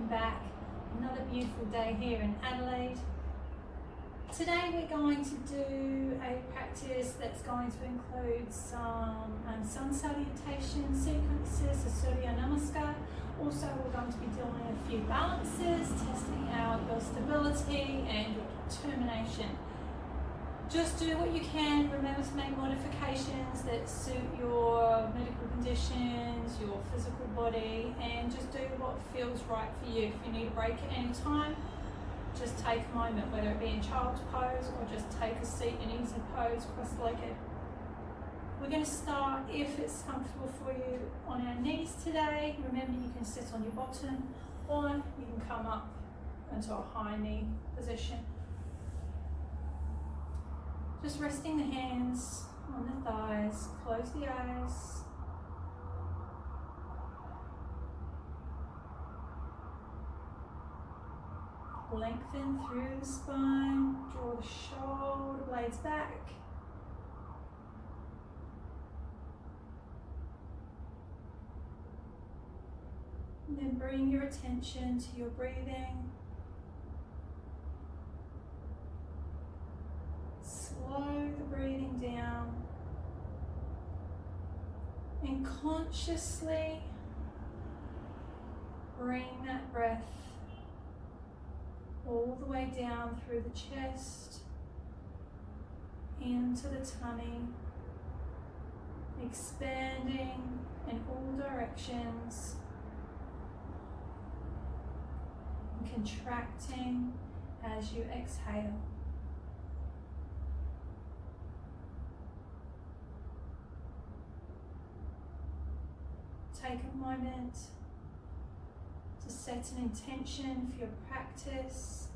back. Another beautiful day here in Adelaide. Today we're going to do a practice that's going to include some sun salutation sequences, a Surya Namaskar. Also we're going to be doing a few balances, testing out your stability and your determination. Just do what you can. Remember to make modifications that suit your medical conditions, your physical body, and just do what feels right for you. If you need a break at any time, just take a moment, whether it be in child's pose or just take a seat in easy pose, cross-legged. We're going to start, if it's comfortable for you, on our knees today. Remember, you can sit on your bottom or you can come up into a high knee position. Just resting the hands on the thighs, close the eyes. Lengthen through the spine, draw the shoulder blades back. And then bring your attention to your breathing. Slow the breathing down and consciously bring that breath all the way down through the chest, into the tummy, expanding in all directions and contracting as you exhale. Take a moment to set an intention for your practice,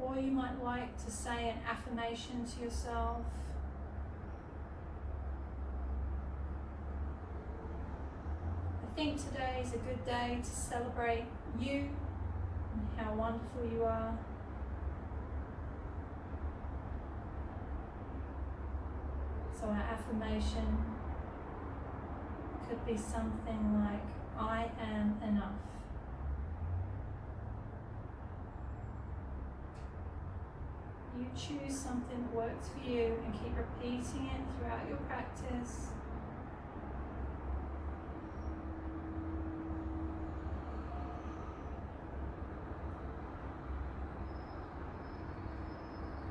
or you might like to say an affirmation to yourself. I think today is a good day to celebrate you and how wonderful you are. So our affirmation could be something like, I am enough. You choose something that works for you and keep repeating it throughout your practice.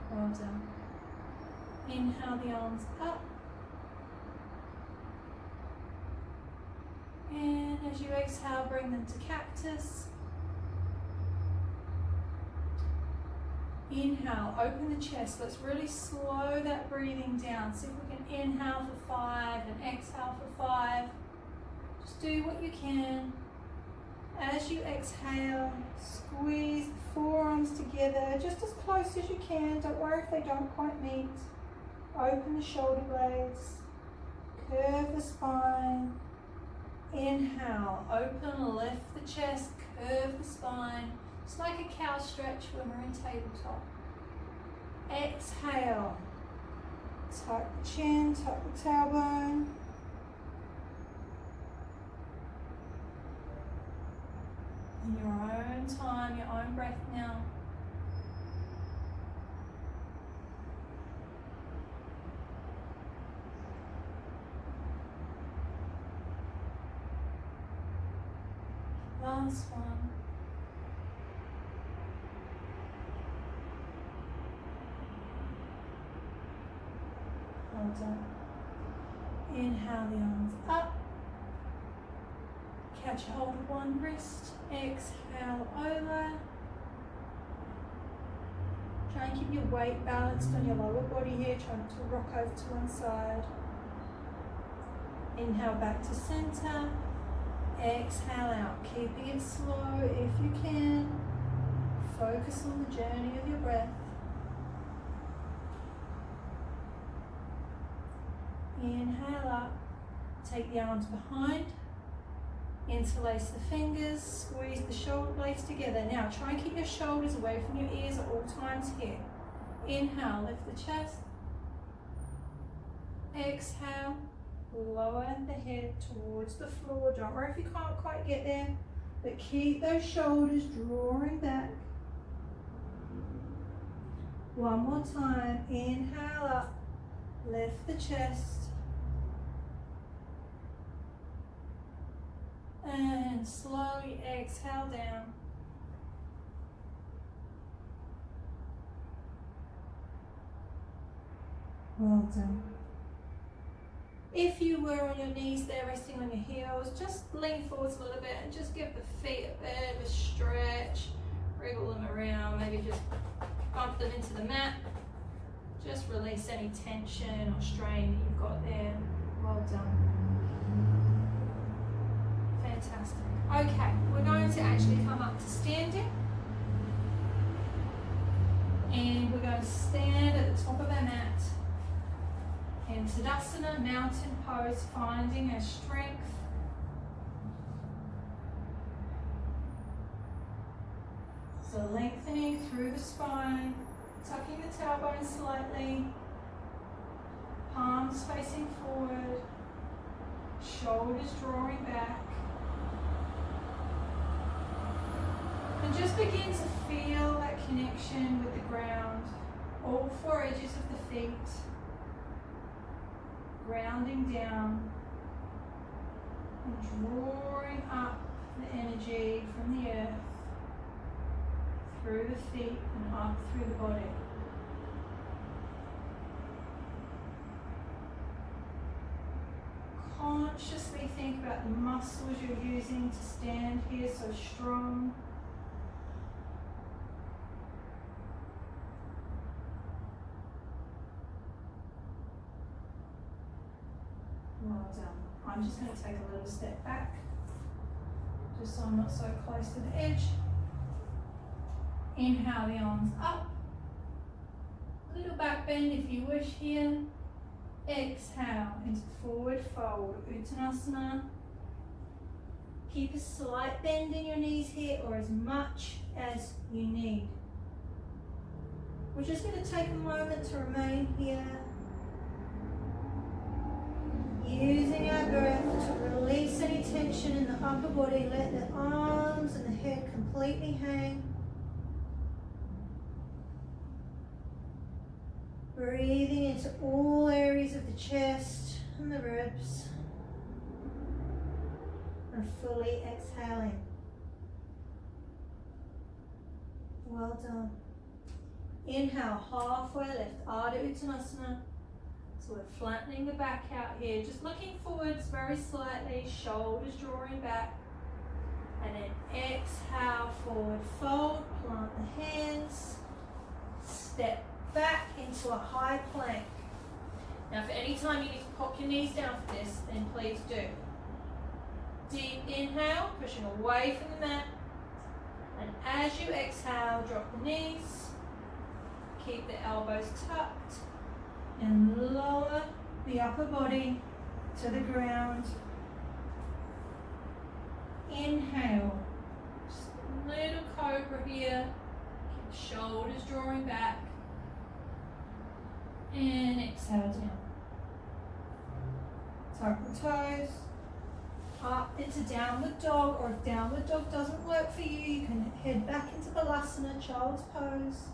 Well done. Inhale the arms up. And as you exhale, bring them to cactus. Inhale, open the chest. Let's really slow that breathing down. See if we can inhale for 5 and exhale for 5. Just do what you can. As you exhale, squeeze the forearms together just as close as you can. Don't worry if they don't quite meet. Open the shoulder blades. Curve the spine. Inhale, open, lift the chest, curve the spine. It's like a cow stretch when we're in tabletop. Exhale, tuck the chin, tuck the tailbone. In your own time, your own breath now. Last one. Well done. Inhale the arms up. Catch hold of one wrist. Exhale over. Try and keep your weight balanced on your lower body here. Try not to rock over to one side. Inhale back to center. Exhale out, keeping it slow if you can. Focus on the journey of your breath. Inhale up, take the arms behind, interlace the fingers, squeeze the shoulder blades together. Now try and keep your shoulders away from your ears at all times here. Inhale, lift the chest. Exhale, Lower the head towards the floor. Don't worry if you can't quite get there, but keep those shoulders drawing back. One more time. Inhale up. Lift the chest. And slowly exhale down. Well done. If you were on your knees there, resting on your heels, just lean forwards a little bit and just give the feet a bit of a stretch. Wriggle them around, maybe just bump them into the mat. Just release any tension or strain that you've got there. Well done. Fantastic. Okay, we're going to actually come up to standing. And we're going to stand at the top of our mat. In Tadasana, mountain pose, finding our strength. So lengthening through the spine, tucking the tailbone slightly, palms facing forward, shoulders drawing back. And just begin to feel that connection with the ground, all four edges of the feet. Grounding down and drawing up the energy from the earth through the feet and up through the body. Consciously think about the muscles you're using to stand here so strong. Well done. I'm just going to take a little step back, just so I'm not so close to the edge. Inhale the arms up. Little back bend if you wish here. Exhale into forward fold, Uttanasana. Keep a slight bend in your knees here, or as much as you need. We're just going to take a moment to remain here. Using our breath to release any tension in the upper body, let the arms and the head completely hang. Breathing into all areas of the chest and the ribs. And fully exhaling. Well done. Inhale, halfway lift, Ardha Uttanasana. So we're flattening the back out here, just looking forwards very slightly, shoulders drawing back. And then exhale, forward fold, plant the hands, step back into a high plank. Now if any time you need to pop your knees down for this, then please do. Deep inhale, pushing away from the mat. And as you exhale, drop the knees. Keep the elbows tucked. And lower the upper body to the ground. Inhale. Just a little cobra here. Keep the shoulders drawing back. And exhale down. Tuck the toes. Up into downward dog, or if downward dog doesn't work for you, you can head back into Balasana, child's pose.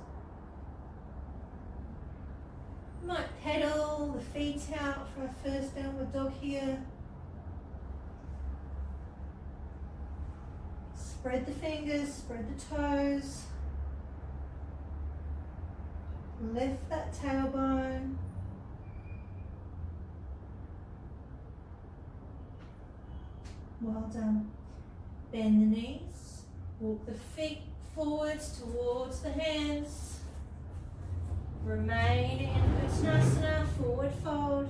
You might pedal the feet out for our first downward dog here. Spread the fingers, spread the toes. Lift that tailbone. Well done. Bend the knees. Walk the feet forwards towards the hands. Remain in Uttanasana, forward fold.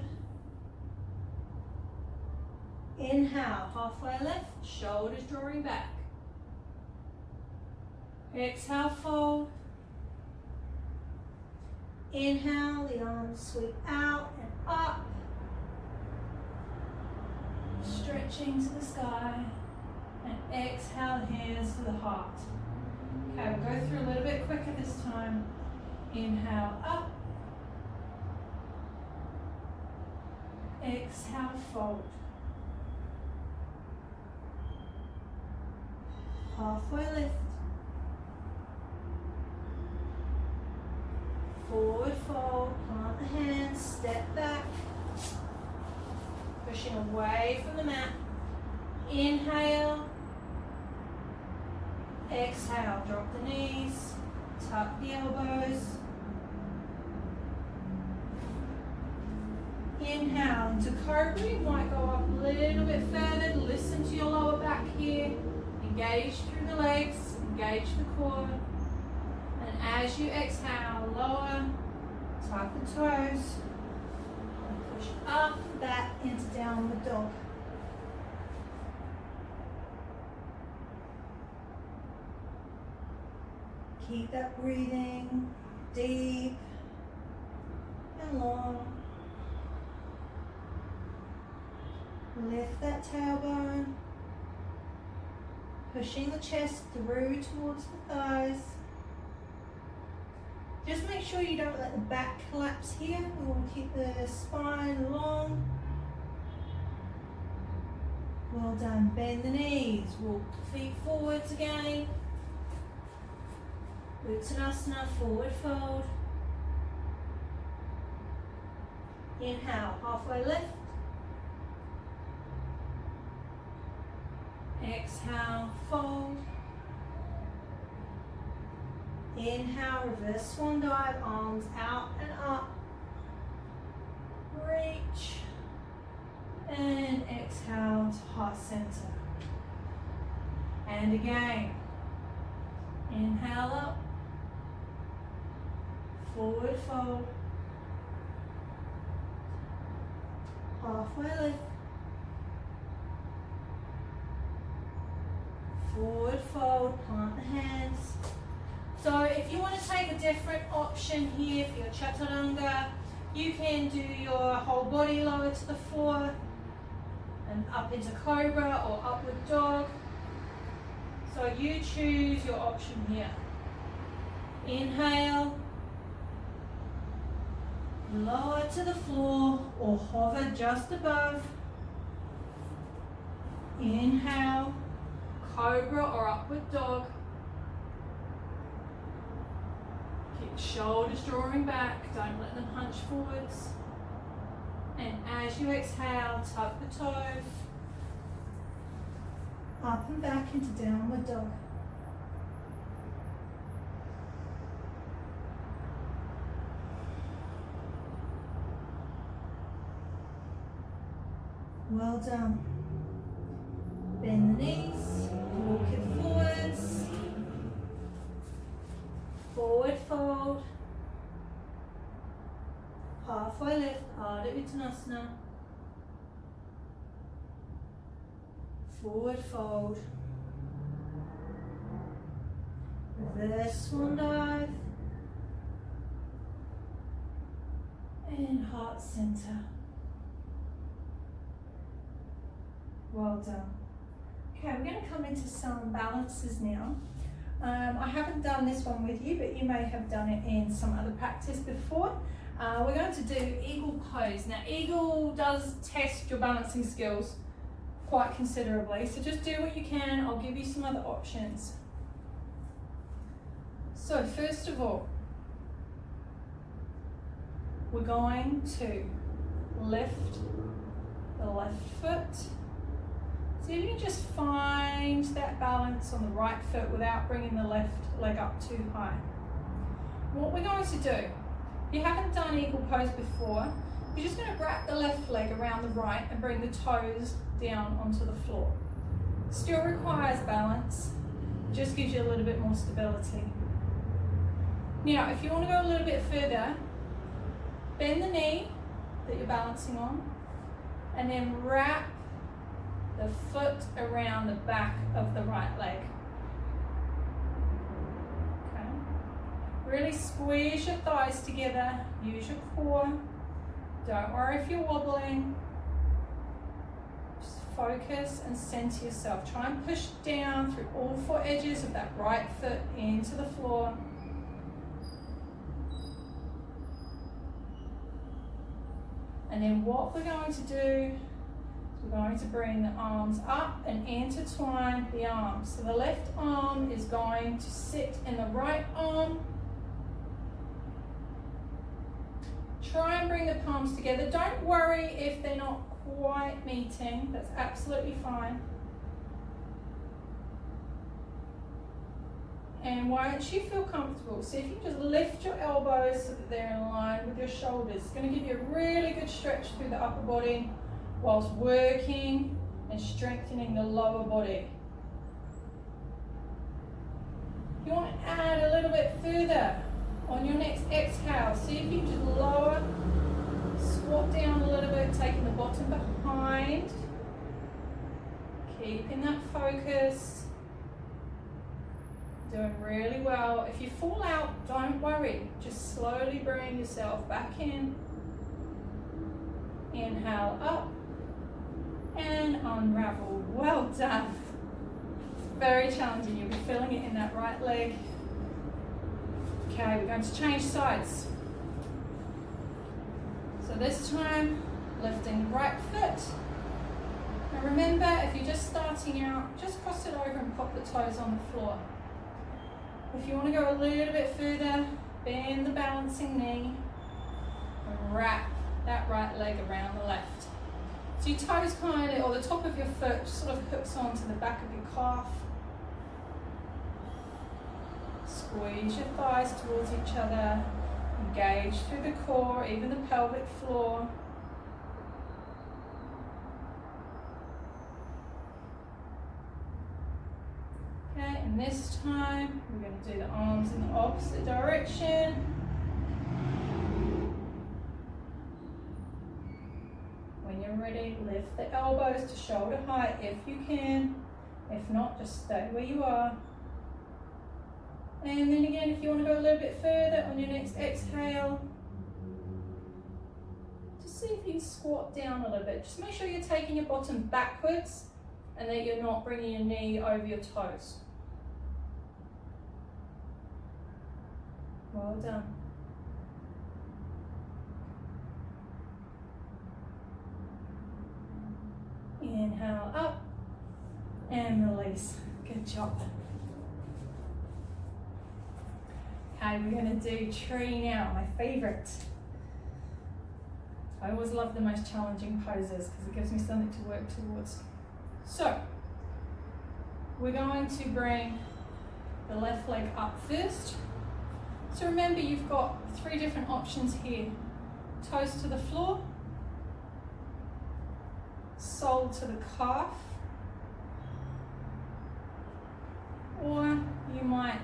Inhale, halfway lift, shoulders drawing back. Exhale, fold. Inhale, the arms sweep out and up. Stretching to the sky. And exhale, hands to the heart. Okay, we'll go through a little bit quicker this time. Inhale up. Exhale, fold. Halfway lift. Forward fold, plant the hands, step back. Pushing away from the mat. Inhale. Exhale, drop the knees, tuck the elbows. Inhale into cobra, you might go up a little bit further, listen to your lower back here. Engage through the legs, engage the core. And as you exhale, lower, tuck the toes. And push up, back into downward dog. Keep that breathing deep and long. Lift that tailbone, pushing the chest through towards the thighs. Just make sure you don't let the back collapse here. We want to keep the spine long. Well done. Bend the knees, walk the feet forwards again. Uttanasana, forward fold. Inhale, halfway lift. Exhale, fold. Inhale, reverse swan dive, arms out and up. Reach. And exhale to heart center. And again. Inhale up. Forward fold. Halfway lift. Forward fold, plant the hands. So if you want to take a different option here for your chaturanga, you can do your whole body lower to the floor and up into cobra or upward dog. So you choose your option here. Inhale, lower to the floor or hover just above. Inhale, cobra or upward dog. Keep the shoulders drawing back, don't let them hunch forwards. And as you exhale, tuck the toes. Up and back into downward dog. Well done. Bend the knees, walk it forwards. Forward fold. Halfway lift, Ardha Uttanasana. Forward fold. Reverse swan dive. And heart center. Well done. Okay, we're going to come into some balances now. I haven't done this one with you, but you may have done it in some other practice before. We're going to do eagle pose. Now, eagle does test your balancing skills quite considerably, so just do what you can. I'll give you some other options. So first of all, we're going to lift the left foot. So you can just find that balance on the right foot without bringing the left leg up too high. What we're going to do, if you haven't done eagle pose before, you're just going to wrap the left leg around the right and bring the toes down onto the floor. Still requires balance, just gives you a little bit more stability. Now, if you want to go a little bit further, bend the knee that you're balancing on, and then wrap the foot around the back of the right leg. Okay. Really squeeze your thighs together, use your core. Don't worry if you're wobbling. Just focus and center yourself. Try and push down through all four edges of that right foot into the floor. And then what we're going to do, we're going to bring the arms up and intertwine the arms. So the left arm is going to sit in the right arm. Try and bring the palms together. Don't worry if they're not quite meeting. That's absolutely fine. And once you feel comfortable, see if you can just lift your elbows so that they're in line with your shoulders. It's going to give you a really good stretch through the upper body whilst working and strengthening the lower body. You want to add a little bit further on your next exhale. See if you can just lower, squat down a little bit, taking the bottom behind, keeping that focus. Doing really well. If you fall out, don't worry. Just slowly bring yourself back in. Inhale up and unravel. Well done. Very challenging. You'll be feeling it in that right leg. Okay, we're going to change sides. So this time, lifting the right foot. Now remember, if you're just starting out, just cross it over and pop the toes on the floor. If you want to go a little bit further, bend the balancing knee and wrap that right leg around the left. So your toes kind of, or the top of your foot sort of hooks onto the back of your calf. Squeeze your thighs towards each other. Engage through the core, even the pelvic floor. Okay, and this time we're going to do the arms in the opposite direction. When you're ready, lift the elbows to shoulder height if you can. If not, just stay where you are. And then again, if you want to go a little bit further on your next exhale, just see if you can squat down a little bit. Just make sure you're taking your bottom backwards and that you're not bringing your knee over your toes. Well done. Inhale up and release. Good job. Okay, we're going to do tree now, my favourite. I always love the most challenging poses because it gives me something to work towards. So, we're going to bring the left leg up first. So remember, you've got 3 different options here. Toes to the floor, sole to the calf, or you might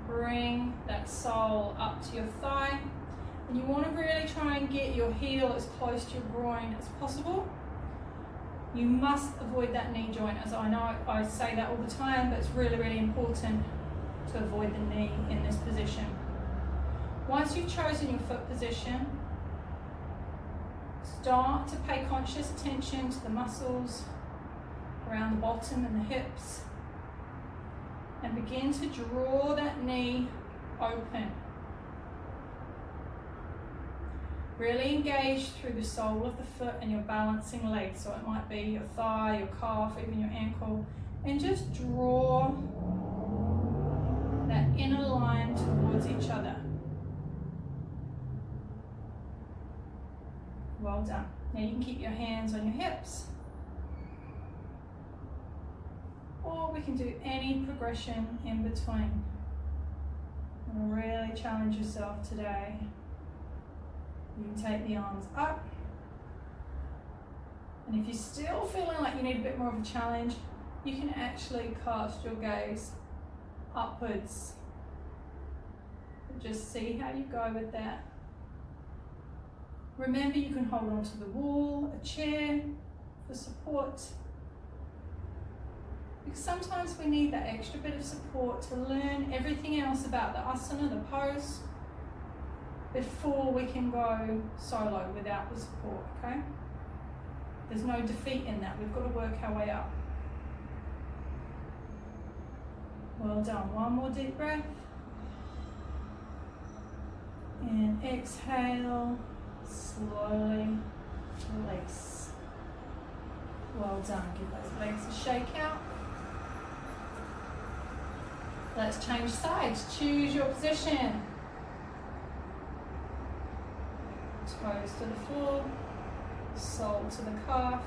bring that sole up to your thigh. And you want to really try and get your heel as close to your groin as possible. You must avoid that knee joint, as I know I say that all the time, but it's really, really important to avoid the knee in this position. Once you've chosen your foot position, start to pay conscious attention to the muscles around the bottom and the hips, and begin to draw that knee open. Really engage through the sole of the foot and your balancing leg. So it might be your thigh, your calf, even your ankle. And just draw that inner line towards each other. Well done. Now you can keep your hands on your hips. Or we can do any progression in between. And really challenge yourself today. You can take the arms up. And if you're still feeling like you need a bit more of a challenge, you can actually cast your gaze upwards. Just see how you go with that. Remember, you can hold onto the wall, a chair for support. Because sometimes we need that extra bit of support to learn everything else about the asana, the pose, before we can go solo without the support, okay? There's no defeat in that. We've got to work our way up. Well done. One more deep breath. And exhale. Slowly release. Well done. Give those legs a shake out. Let's change sides. Choose your position. Toes to the floor, sole to the calf,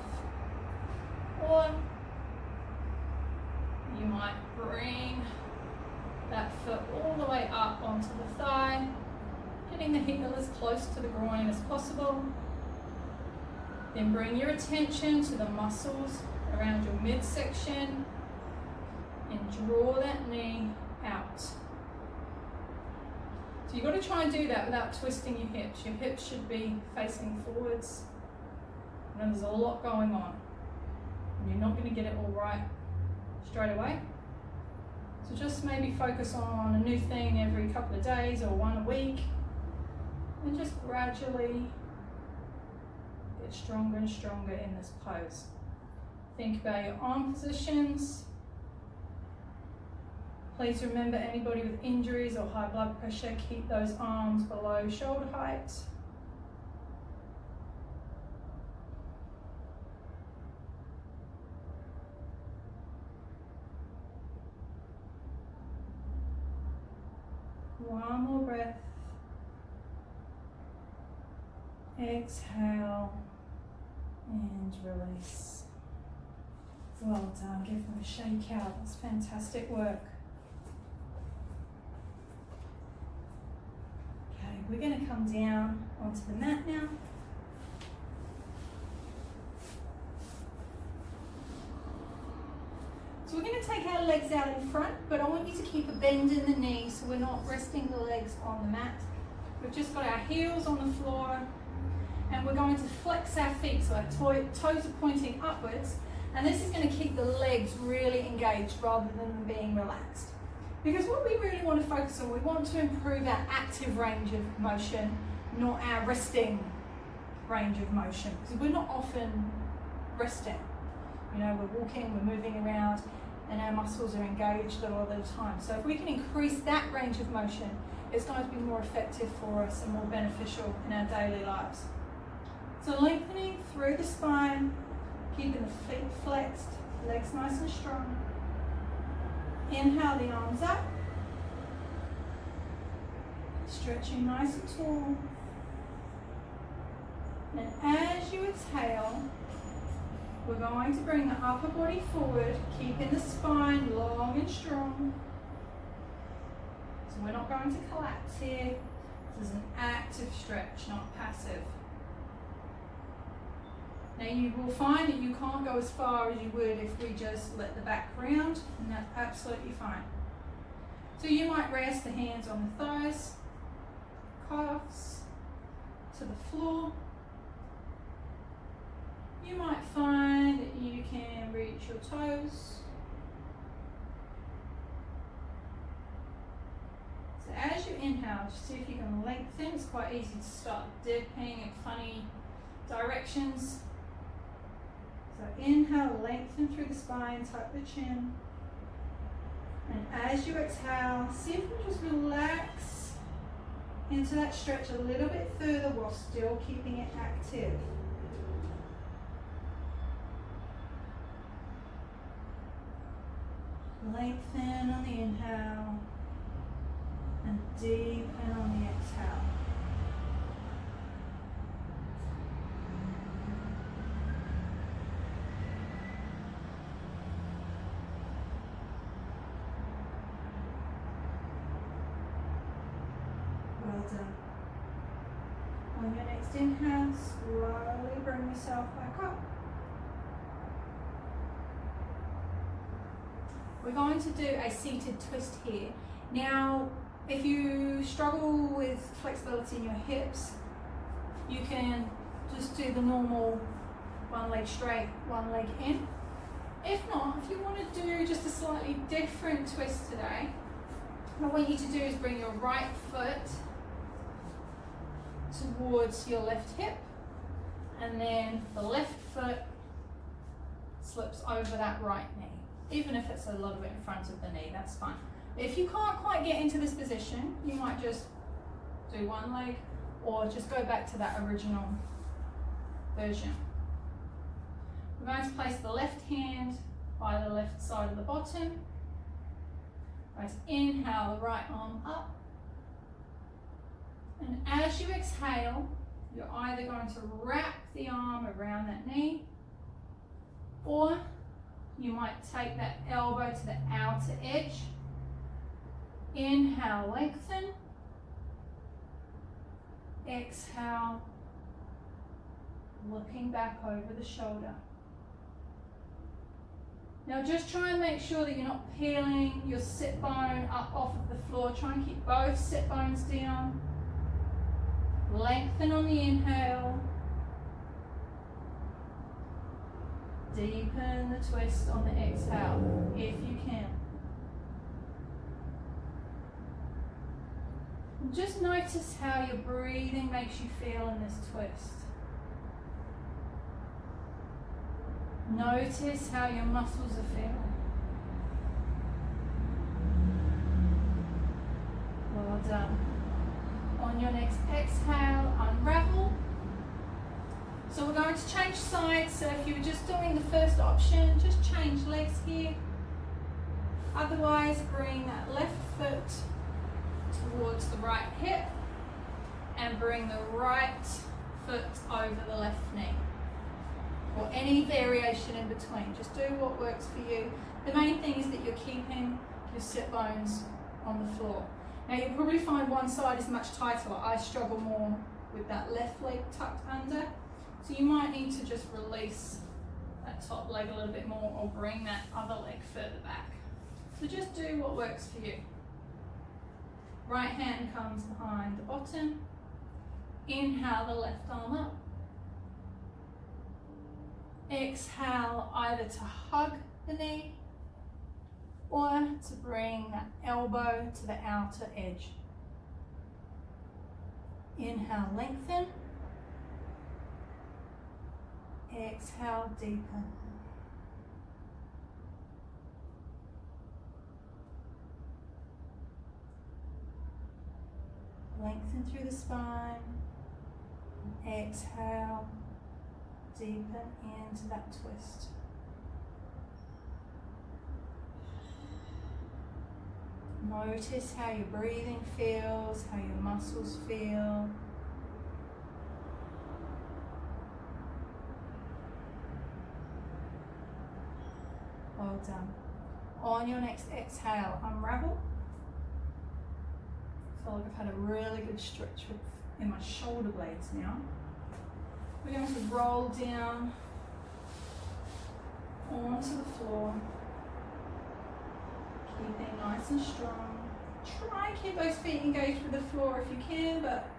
or you might bring that foot all the way up onto the thigh, getting the heel as close to the groin as possible. Then bring your attention to the muscles around your midsection and draw that knee out. So you've got to try and do that without twisting your hips. Your hips should be facing forwards. And there's a lot going on. And you're not going to get it all right straight away. So just maybe focus on a new thing every couple of days or one a week. And just gradually get stronger and stronger in this pose. Think about your arm positions. Please remember, anybody with injuries or high blood pressure, keep those arms below shoulder height. One more breath. Exhale and release. Well done. Give them a shake out. That's fantastic work. Okay, we're going to come down onto the mat now. So we're going to take our legs out in front, but I want you to keep a bend in the knee so we're not resting the legs on the mat. We've just got our heels on the floor and we're going to flex our feet so our toes are pointing upwards, and this is going to keep the legs really engaged rather than them being relaxed. Because what we really want to focus on, we want to improve our active range of motion, not our resting range of motion, because we're not often resting. You know, we're walking, we're moving around, and our muscles are engaged a lot of the time. So if we can increase that range of motion, it's going to be more effective for us and more beneficial in our daily lives. So lengthening through the spine, keeping the feet flexed, legs nice and strong. Inhale the arms up, stretching nice and tall. And as you exhale, we're going to bring the upper body forward, keeping the spine long and strong. So we're not going to collapse here. This is an active stretch, not passive. Now you will find that you can't go as far as you would if we just let the back round, and that's absolutely fine. So you might rest the hands on the thighs, calves, to the floor. You might find that you can reach your toes. So as you inhale, just see if you can lengthen. It's quite easy to start dipping in funny directions. So inhale, lengthen through the spine, tuck the chin. And as you exhale, see if you can just relax into that stretch a little bit further while still keeping it active. Lengthen on the inhale and deepen on the exhale. Well done. On your next inhale, slowly bring yourself back up. We're going to do a seated twist here. Now, if you struggle with flexibility in your hips, you can just do the normal one leg straight, one leg in. If not, if you want to do just a slightly different twist today, what I want you to do is bring your right foot towards your left hip, and then the left foot slips over that right knee. Even if it's a little bit in front of the knee, that's fine. If you can't quite get into this position, you might just do one leg or just go back to that original version. We're going to place the left hand by the left side of the bottom. Right, inhale the right arm up. And as you exhale, you're either going to wrap the arm around that knee, or you might take that elbow to the outer edge. Inhale, lengthen. Exhale, looking back over the shoulder. Now just try and make sure that you're not peeling your sit bone up off of the floor. Try and keep both sit bones down. Lengthen on the inhale. Deepen the twist on the exhale, if you can. Just notice how your breathing makes you feel in this twist. Notice how your muscles are feeling. Well done. On your next exhale, unravel. So we're going to change sides. So if you were just doing the first option, just change legs here. Otherwise, bring that left foot towards the right hip and bring the right foot over the left knee, or any variation in between. Just do what works for you. The main thing is that you're keeping your sit bones on the floor. Now you'll probably find one side is much tighter. I struggle more with that left leg tucked under, so you might need to just release that top leg a little bit more, or bring that other leg further back. So just do what works for you. Right hand comes behind the bottom. Inhale the left arm up. Exhale either to hug the knee or to bring that elbow to the outer edge. Inhale, lengthen. Exhale, deepen. Lengthen through the spine. Exhale, deepen into that twist. Notice how your breathing feels, how your muscles feel. Well done. On your next exhale, unravel. I feel like I've had a really good stretch in my shoulder blades now. We're going to roll down onto the floor, keeping nice and strong. Try and keep those feet engaged with the floor if you can, but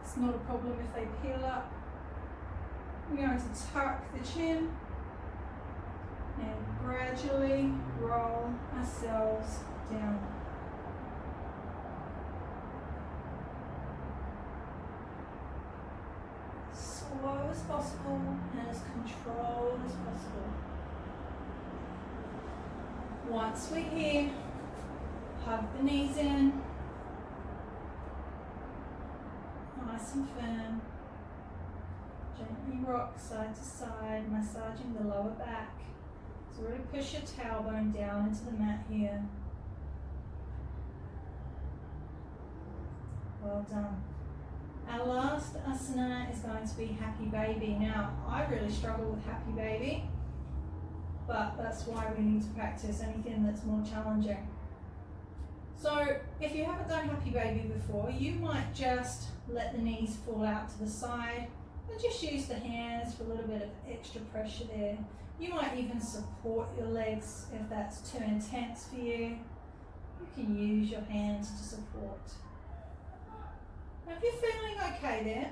it's not a problem if they peel up. We're going to tuck the chin and gradually roll ourselves down. Slow as possible and as controlled as possible. Once we're here, hug the knees in, nice and firm. Gently rock side to side, massaging the lower back. So really push your tailbone down into the mat here. Well done. Our last asana is going to be Happy Baby. Now, I really struggle with Happy Baby, but that's why we need to practice anything that's more challenging. So, if you haven't done Happy Baby before, you might just let the knees fall out to the side and just use the hands for a little bit of extra pressure there. You might even support your legs if that's too intense for you. You can use your hands to support. Now, if you're feeling okay there,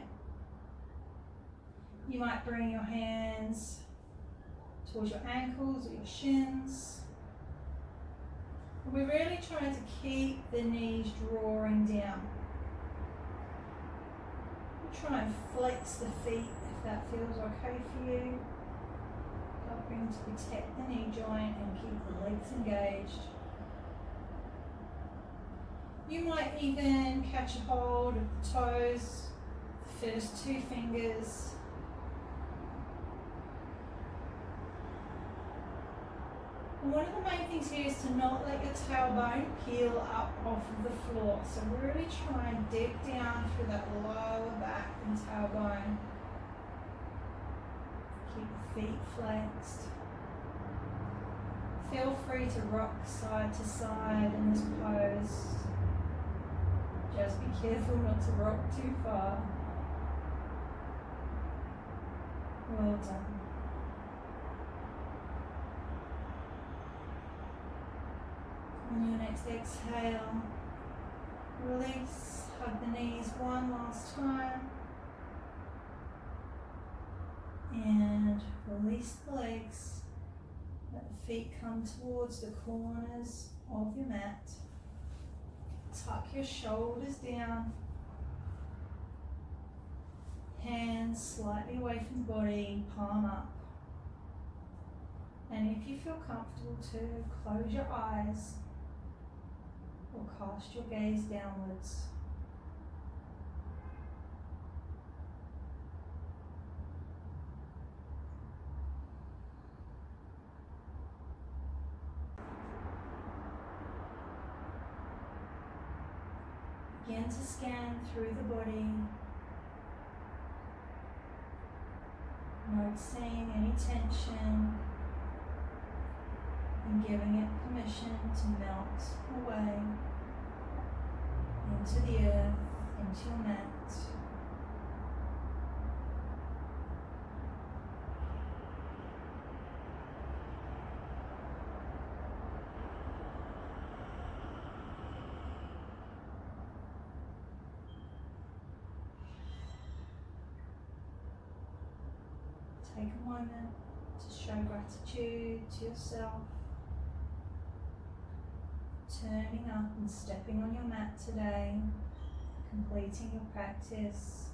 you might bring your hands towards your ankles or your shins. We're really trying to keep the knees drawing down. We'll try and flex the feet if that feels okay for you. Helping to protect the knee joint and keep the legs engaged. You might even catch a hold of the toes, the first 2 fingers. And one of the main things here is to not let your tailbone peel up off of the floor. So really try and dig down through that lower back and tailbone. Keep the feet flexed. Feel free to rock side to side in this pose. Just be careful not to rock too far. Well done. On your next exhale, release, hug the knees one last time. And release the legs. Let the feet come towards the corners of your mat. Tuck your shoulders down. Hands slightly away from the body, palm up. And if you feel comfortable to close your eyes or cast your gaze downwards. Begin to scan through the body, noticing any tension and giving it permission to melt away into the earth, into your mat. Take a moment to show gratitude to yourself, turning up and stepping on your mat today, completing your practice.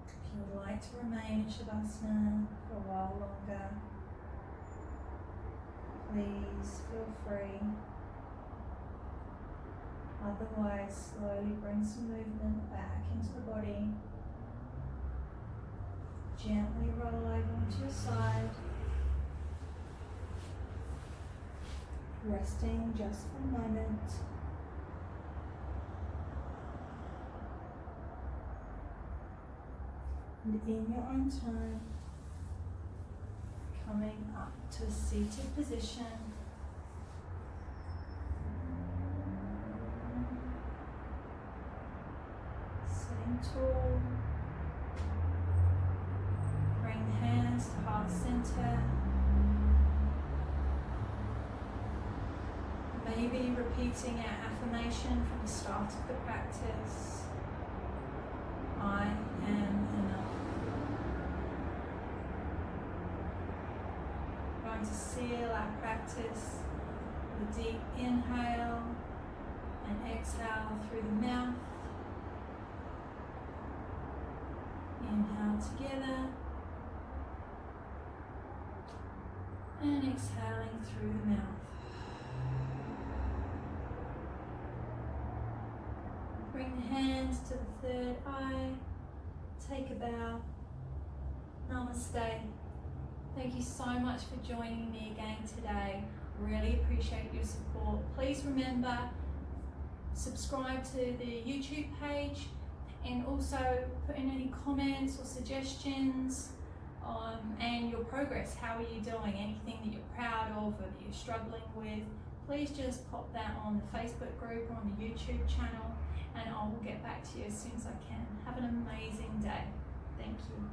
If you would like to remain in Shavasana for a while longer, please feel free. Otherwise, slowly bring some movement back into the body. Gently roll over onto your side. Resting just for a moment. And in your own time, coming up to a seated position. Sitting tall. Bring the hands to heart center. Maybe repeating our affirmation from the start of the practice. I am enough. Going to seal our practice with a deep inhale and exhale through the mouth. Inhale together and exhaling through the mouth. Bring the hands to the third eye. Take a bow. Namaste. Thank you so much for joining me again today. Really appreciate your support. Please remember, subscribe to the YouTube page and also put in any comments or suggestions and your progress. How are you doing? Anything that you're proud of or that you're struggling with, please just pop that on the Facebook group or on the YouTube channel and I will get back to you as soon as I can. Have an amazing day. Thank you.